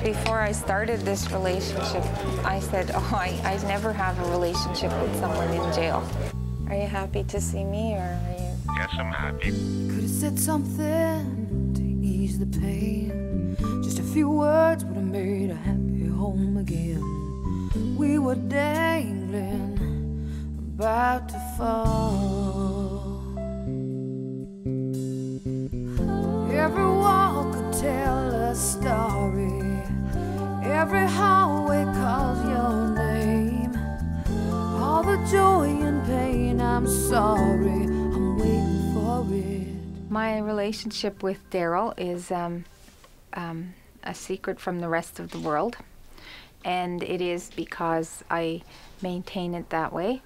Before I started this relationship, I said, oh, I'd never have a relationship with someone in jail. Are you happy to see me, or are you? Yes, I'm happy. Could have said something to ease the pain. Just a few words would have made a happy home again. We were dangling, about to fall. Every wall could tell a story. Every hallway calls your name. All the joy and pain, I'm sorry, I'm waiting for it. My relationship with Daryl is a secret from the rest of the world. And it is because I maintain it that way.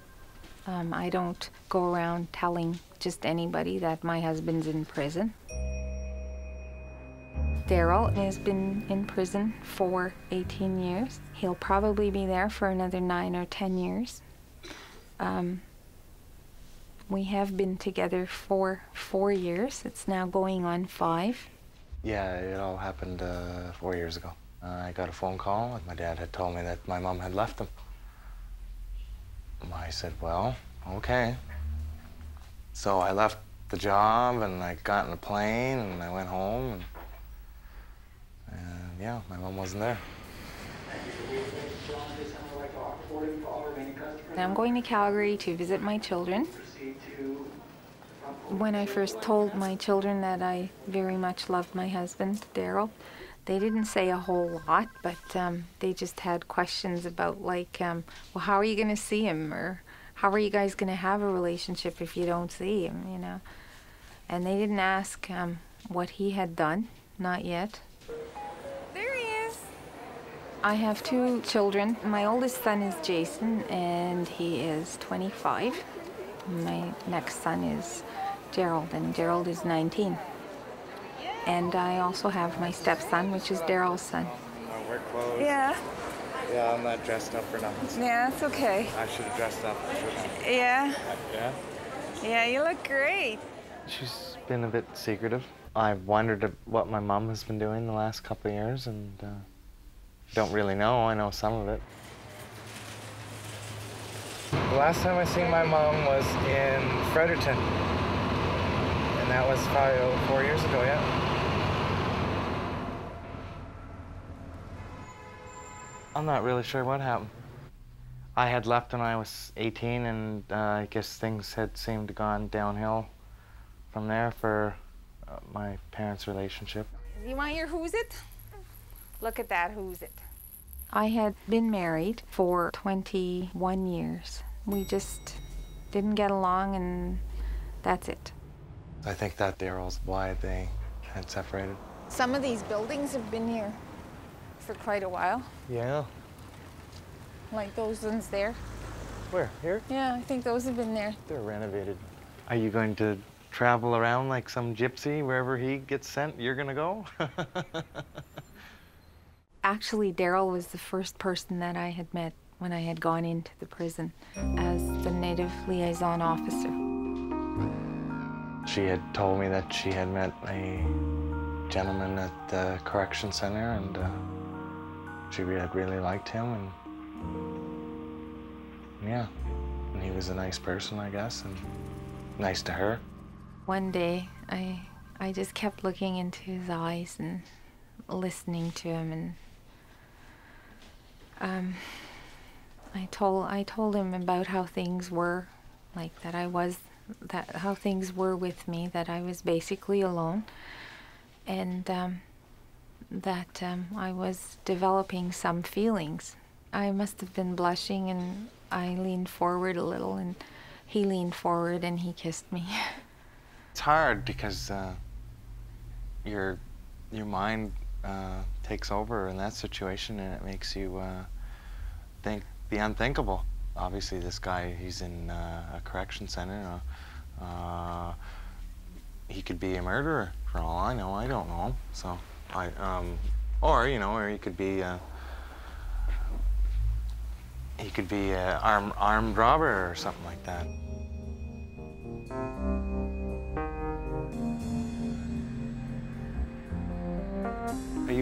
I don't go around telling just anybody that my husband's in prison. Daryl has been in prison for 18 years. He'll probably be there for another 9 or 10 years. We have been together for 4 years. It's now going on 5. Yeah, it all happened 4 years ago. I got a phone call, and my dad had told me that my mom had left him. I said, well, okay. So I left the job, and I got in a plane, and I went home, and yeah, my mom wasn't there. I'm going to Calgary to visit my children. When I first told my children that I very much loved my husband, Daryl, they didn't say a whole lot, but they just had questions about, like, well, how are you going to see him? Or how are you guys going to have a relationship if you don't see him, you know? And they didn't ask what he had done, not yet. There he is. I have 2 children. My oldest son is Jason, and he is 25. My next son is Gerald, and Gerald is 19. And I also have my stepson, which is Daryl's son. My work clothes. Yeah. Yeah, I'm not dressed up for nothing. Yeah, it's okay. I should have dressed up. Yeah. Yeah? Yeah, you look great. She's been a bit secretive. I've wondered what my mom has been doing the last couple of years, and don't really know. I know some of it. The last time I seen my mom was in Fredericton, and that was probably 4 years ago, yeah. I'm not really sure what happened. I had left when I was 18, and I guess things had seemed to gone downhill from there for my parents' relationship. You want your who's it? Look at that who's it. I had been married for 21 years. We just didn't get along, and that's it. I think that Daryl's why they had separated. Some of these buildings have been here for quite a while. Yeah. Like those ones there. Where? Here? Yeah, I think those have been there. They're renovated. Are you going to travel around like some gypsy? Wherever he gets sent, you're gonna go? Actually, Daryl was the first person that I had met when I had gone into the prison as the Native Liaison Officer. She had told me that she had met a gentleman at the correction center, and she had really liked him, and yeah, and he was a nice person, I guess, and nice to her. One day, I just kept looking into his eyes and listening to him, and I told him about how things were, like how things were with me, that I was basically alone, and that I was developing some feelings. I must have been blushing, and I leaned forward a little, and he leaned forward and he kissed me. It's hard because your mind takes over in that situation, and it makes you think the unthinkable. Obviously, this guy, he's in a correction center. He could be a murderer for all I know. I don't know. So or you know, or he could be armed robber or something like that.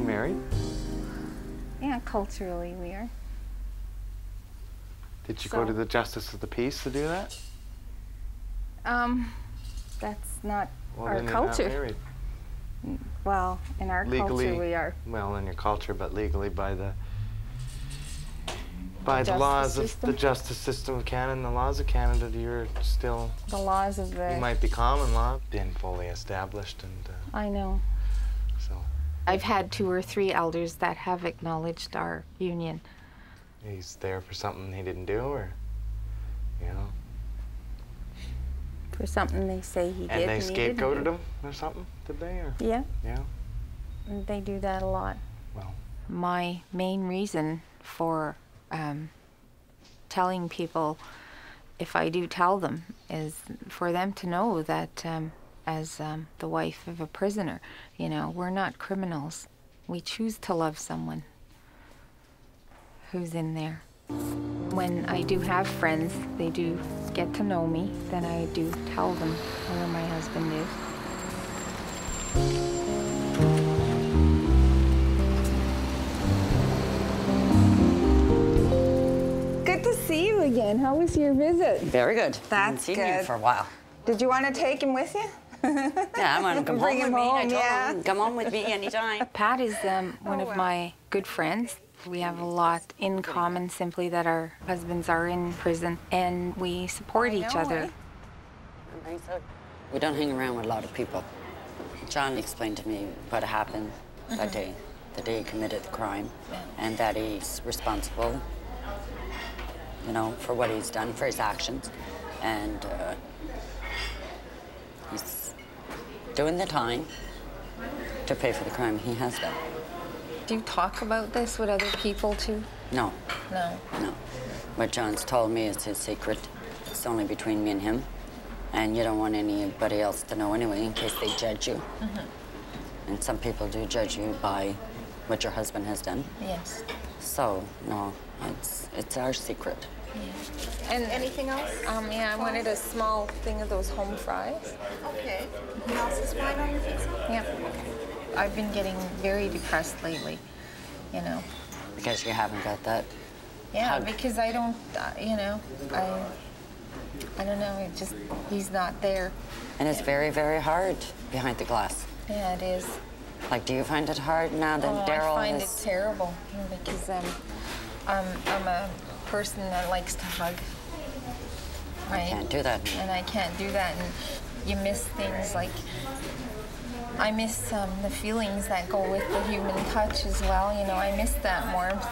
married? Yeah, culturally we are. Did you go to the Justice of the Peace to do that? That's not Well, our then culture. You're not married. Well, in our Legally, culture we are. well, in your culture, but legally by the Justice laws of system? the justice system of Canada and the laws of Canada, you're still, The laws of the... you might be common law, been fully established, and I know. so I've had 2 or 3 elders that have acknowledged our union. he's there for something he didn't do, or, you know. For something they say he did. And they he didn't scapegoated do. him or something, did they? Or? Yeah, Yeah. they do that a lot. Well, My main reason for telling people, if I do tell them, is for them to know that as the wife of a prisoner, you know, we're not criminals. We choose to love someone who's in there. When I do have friends, they do get to know me, then I do tell them where my husband is. Good to see you again. How was your visit? Very good. That's Haven't seen you good. for a while. Did you want to take him with you? Yeah, I'm gonna come Bring home him with me. I home, told yeah. him, come home with me anytime. Pat is one of my good friends. We have a lot in common, simply that our husbands are in prison and we support each other. We don't hang around with a lot of people. John explained to me what happened that day, the day he committed the crime, and that he's responsible, you know, for what he's done, for his actions, and he's doing the time to pay for the crime he has done. Do you talk about this with other people too? No, No. no. What John's told me is his secret. It's only between me and him. And you don't want anybody else to know anyway, in case they judge you. And some people do judge you by what your husband has done. Yes. So, no, it's our secret. And anything else? Yeah, I wanted a small thing of those home fries. Okay. What else is fine on your pizza? Yeah. I've been getting very depressed lately, you know. Because you haven't got that. Yeah, Hug. because I don't, you know, I don't know, it just, he's not there. And it's very, very hard behind the glass. Yeah, it is. Like, do you find it hard now that Daryl I find is... it terrible, you know, because I'm a person that likes to hug. Right? Can't do that now. And I can't do that, and you miss things like, I miss the feelings that go with the human touch as well. You know, I miss that warmth.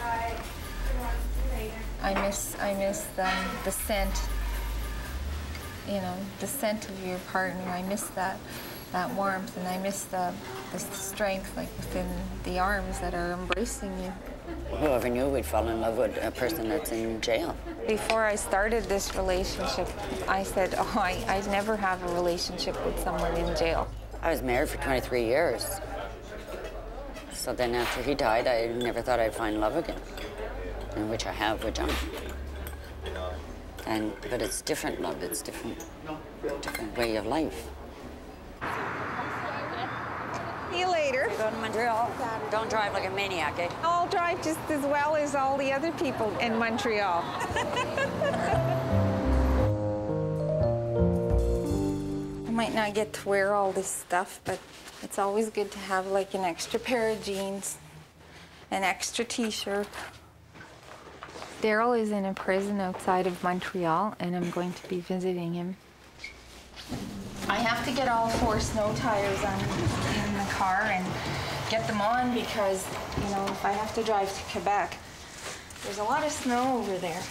I miss the scent. You know, the scent of your partner. I miss that warmth, and I miss the strength, like within the arms that are embracing you. Whoever knew we'd fall in love with a person that's in jail. Before I started this relationship, I said, oh, I'd never have a relationship with someone in jail. I was married for 23 years. So then after he died, I never thought I'd find love again, and which I have with John. But it's different love, it's different way of life. See you later. Go to Montreal. Don't drive like a maniac, eh? I'll drive just as well as all the other people in Montreal. I might not get to wear all this stuff, but it's always good to have like an extra pair of jeans, an extra t-shirt. Daryl is in a prison outside of Montreal, and I'm going to be visiting him. I have to get all 4 snow tires in the car and get them on because, you know, if I have to drive to Quebec, there's a lot of snow over there.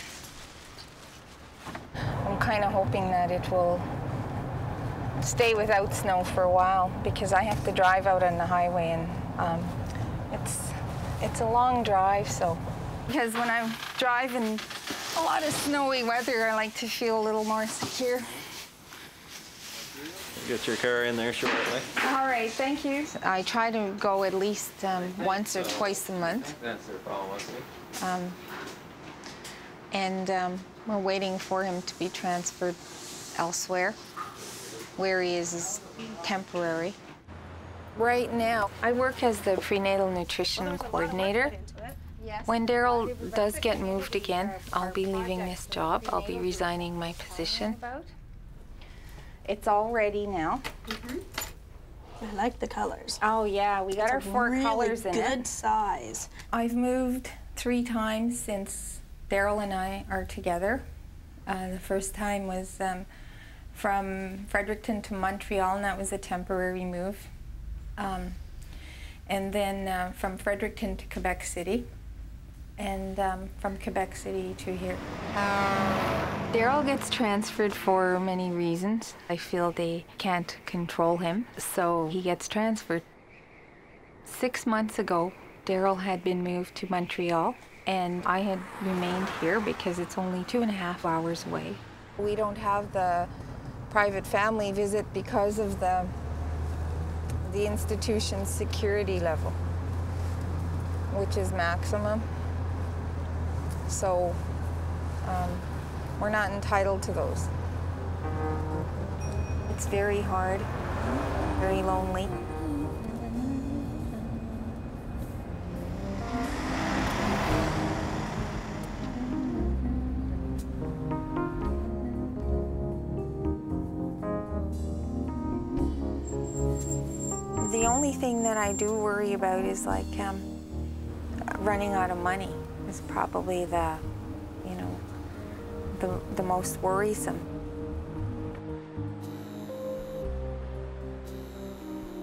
I'm kind of hoping that it will stay without snow for a while because I have to drive out on the highway, and it's a long drive, so. Because when I'm driving a lot of snowy weather, I like to feel a little more secure. Get your car in there shortly. All right, thank you. I try to go at least once or twice a month. That's their policy. We're waiting for him to be transferred elsewhere. Where he is temporary. Right now, I work as the prenatal nutrition coordinator. When Daryl does get moved again, I'll be leaving this job. I'll be resigning my position. It's all ready now. I like the colors. Oh yeah, we got our four colors in it. Good size. I've moved 3 times since Daryl and I are together. The first time was from Fredericton to Montreal, and that was a temporary move. And then from Fredericton to Quebec City, and from Quebec City to here. Daryl gets transferred for many reasons. I feel they can't control him, so he gets transferred. 6 months ago, Daryl had been moved to Montreal, and I had remained here because it's only 2.5 hours away. We don't have the private family visit because of the institution's security level, which is maximum. So we're not entitled to those. It's very hard, very lonely. The only thing that I do worry about is like running out of money is probably the most worrisome.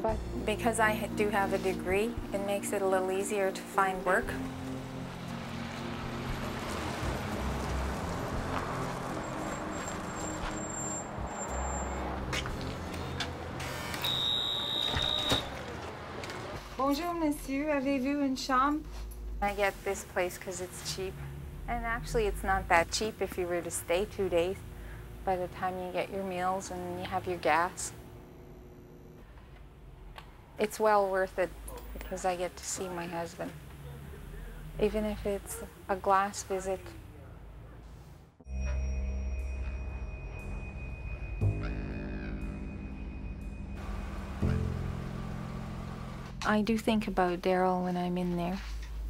But because I do have a degree, it makes it a little easier to find work. Bonjour, monsieur. Avez-vous une chambre? I get this place because it's cheap. And actually, it's not that cheap if you were to stay 2 days by the time you get your meals and you have your gas. It's well worth it because I get to see my husband, even if it's a glass visit. I do think about Daryl when I'm in there,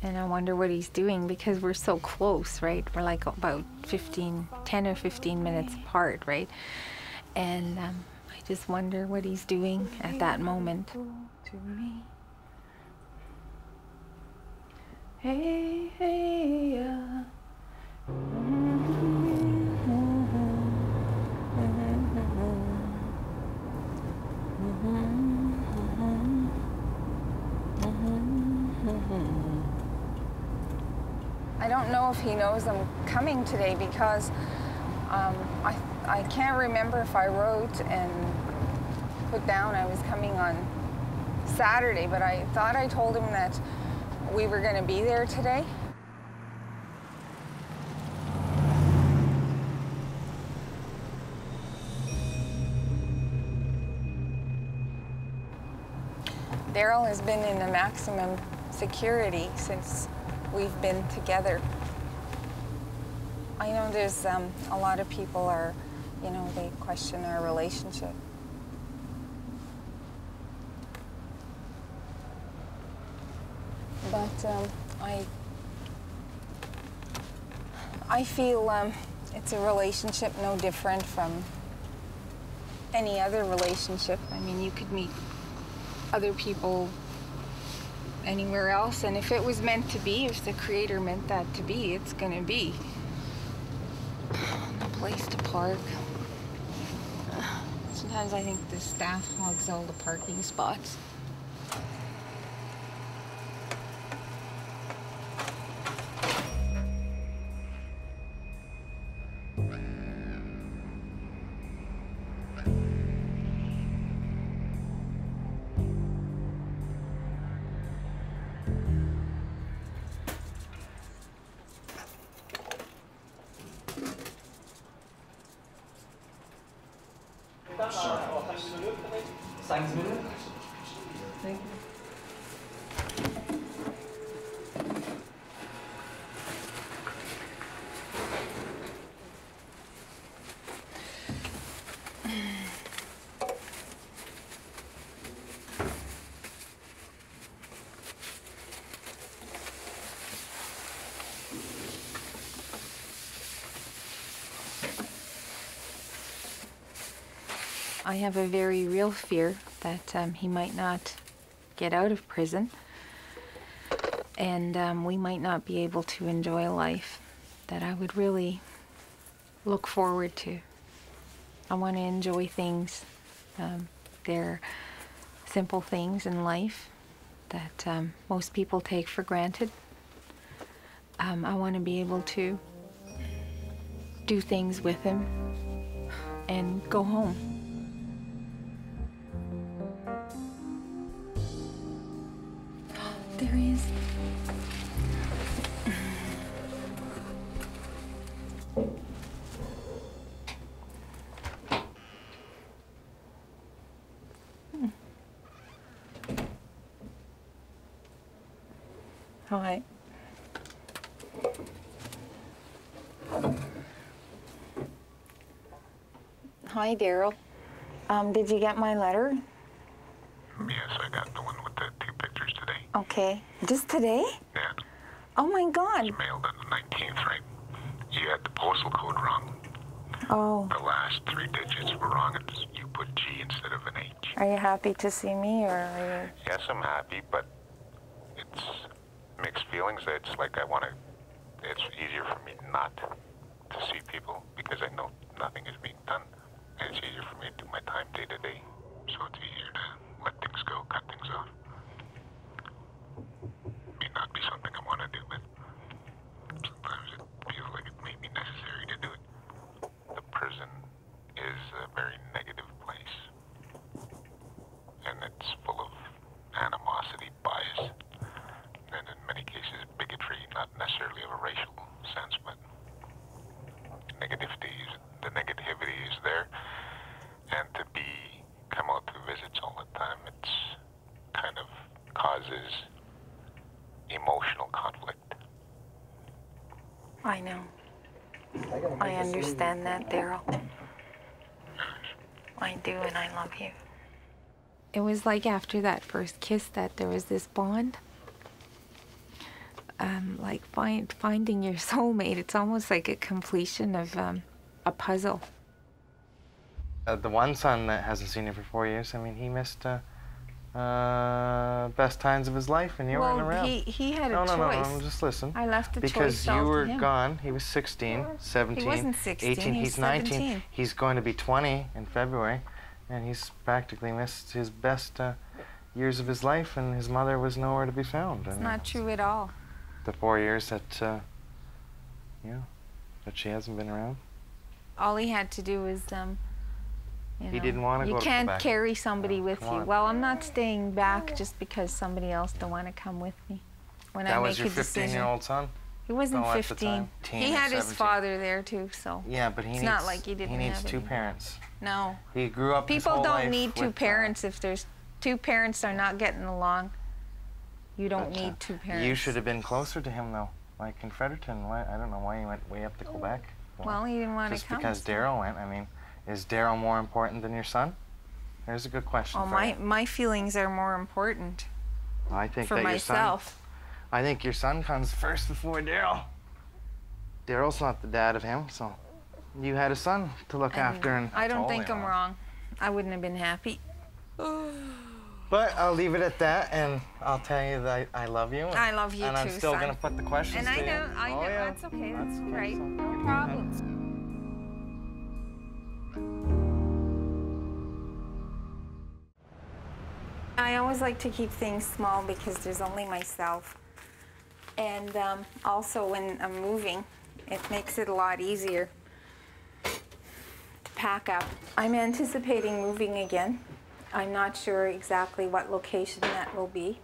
and I wonder what he's doing because we're so close, right? We're like about 10 or 15 minutes apart, right? And I just wonder what he's doing at that moment. To me. Hey, hey, yeah. I don't know if he knows I'm coming today because I can't remember if I wrote and put down I was coming on Saturday, but I thought I told him that we were going to be there today. Daryl has been in the maximum security since we've been together. I know there's a lot of people are, they question our relationship. But I feel it's a relationship no different from any other relationship. I mean, you could meet other people anywhere else, and if it was meant to be, if the Creator meant that to be, it's gonna be. No place to park. Sometimes I think the staff hogs all the parking spots. Thank you. I have a very real fear that he might not get out of prison, and we might not be able to enjoy life that I would really look forward to. I want to enjoy things. They're simple things in life that most people take for granted. I want to be able to do things with him and go home. There he is. Hi. Hi, Daryl. Did you get my letter? Yes, I got the one with the 2 pictures today. Okay. Just today? Yeah. Oh my God. It's mailed on the 19th, right? You had the postal code wrong. Oh. The last 3 digits were wrong, and you put G instead of an H. Are you happy to see me, or are you? Yes, I'm happy, but it's mixed feelings. It's like it's easier for me not to see people because I know nothing is being done. And it's easier for me to do my time day to day. So it's easier to let things go, cut things off. May not be something I want to do, but sometimes it feels like it may be necessary to do it. The prison is a very negative place. And it's full of animosity, bias, and in many cases bigotry, not necessarily of a racial sense, but the negativity is there. And to come out to visits all the time, it's kind of causes emotional conflict. I know. I understand that, Daryl. I do, and I love you. It was like after that first kiss that there was this bond. Like finding your soulmate. It's almost like a completion of a puzzle. The one son that hasn't seen you for 4 years, I mean, he missed best times of his life, and you weren't around. He had a no, choice. No, just listen. I left the choice because all you to were him. gone. He was 16, 17, He wasn't 16, 18. he was He's 19. 17. He's going to be 20 in February, and he's practically missed his best years of his life, and his mother was nowhere to be found. It's not true at all. The 4 years that, that she hasn't been around. All he had to do was, He didn't want to go to You can't Quebec. carry somebody with you. on. Well, I'm not staying back just because somebody else don't want to come with me. When I That make was your a decision. 15-year-old son? He wasn't No, at the 15. time. Teen He or had his 17. father there too, so. Yeah, but he It's needs, not like he didn't needs have 2 any. parents. No. He grew up his People whole don't life need 2 with, parents. If there's 2 parents are not getting along, you don't but, need 2 parents. You should have been closer to him, though. Like in Fredericton. Why, I don't know why you went way up to Quebec. Well, he didn't want to Just come. because Daryl went. I mean, is Daryl more important than your son? There's a good question Oh, for you. my feelings are more important I think for that myself. I think your son comes first before Daryl. Daryl's not the dad of him, so you had a son to look after. And I don't totally think I'm wrong. I wouldn't have been happy. But I'll leave it at that, and I'll tell you that I love you. And, I love you and too, I'm still son. going to put the questions And to I know, you. I know, Oh, yeah. that's okay, that's okay, right, so no go ahead. problems. I always like to keep things small because there's only myself. And also when I'm moving, it makes it a lot easier to pack up. I'm anticipating moving again. I'm not sure exactly what location that will be.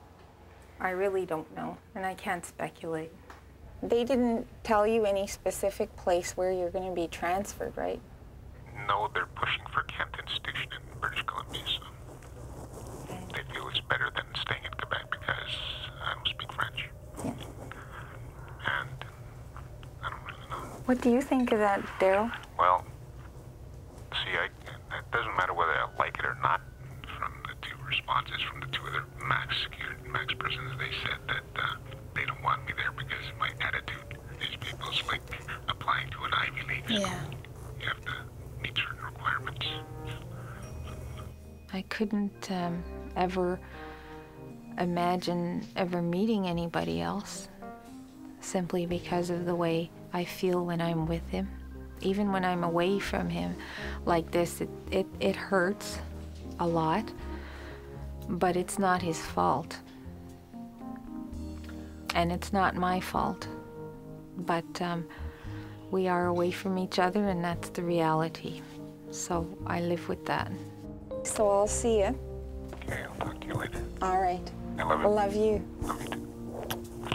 I really don't know, and I can't speculate. They didn't tell you any specific place where you're going to be transferred, right? No, they're pushing for Kent Institution in British Columbia, so they feel it's better than staying in Quebec because I don't speak French. Yeah. And I don't really know. What do you think of that, Daryl? Well, see, it doesn't matter whether I like it or not. From the 2 responses from the 2 other max prisons, they said that they don't want me there because of my attitude. These people's like applying to an Ivy League school. Yeah. You have to meet certain requirements. I couldn't ever imagine ever meeting anybody else, simply because of the way I feel when I'm with him. Even when I'm away from him like this, it hurts a lot, but it's not his fault. And it's not my fault. But we are away from each other, and that's the reality. So I live with that. So I'll see you. Okay, I'll talk to you later. All right. I love you. Love you. Love you too.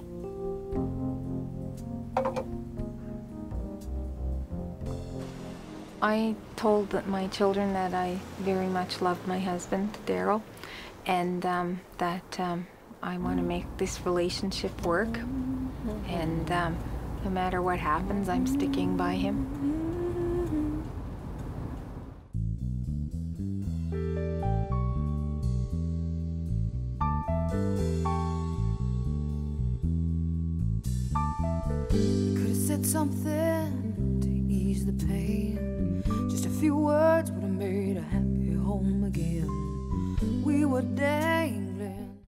I told my children that I very much loved my husband, Daryl, and that I want to make this relationship work. And no matter what happens, I'm sticking by him. Could have said something to ease the pain. Just a few words would have made a happy home again. We were dangling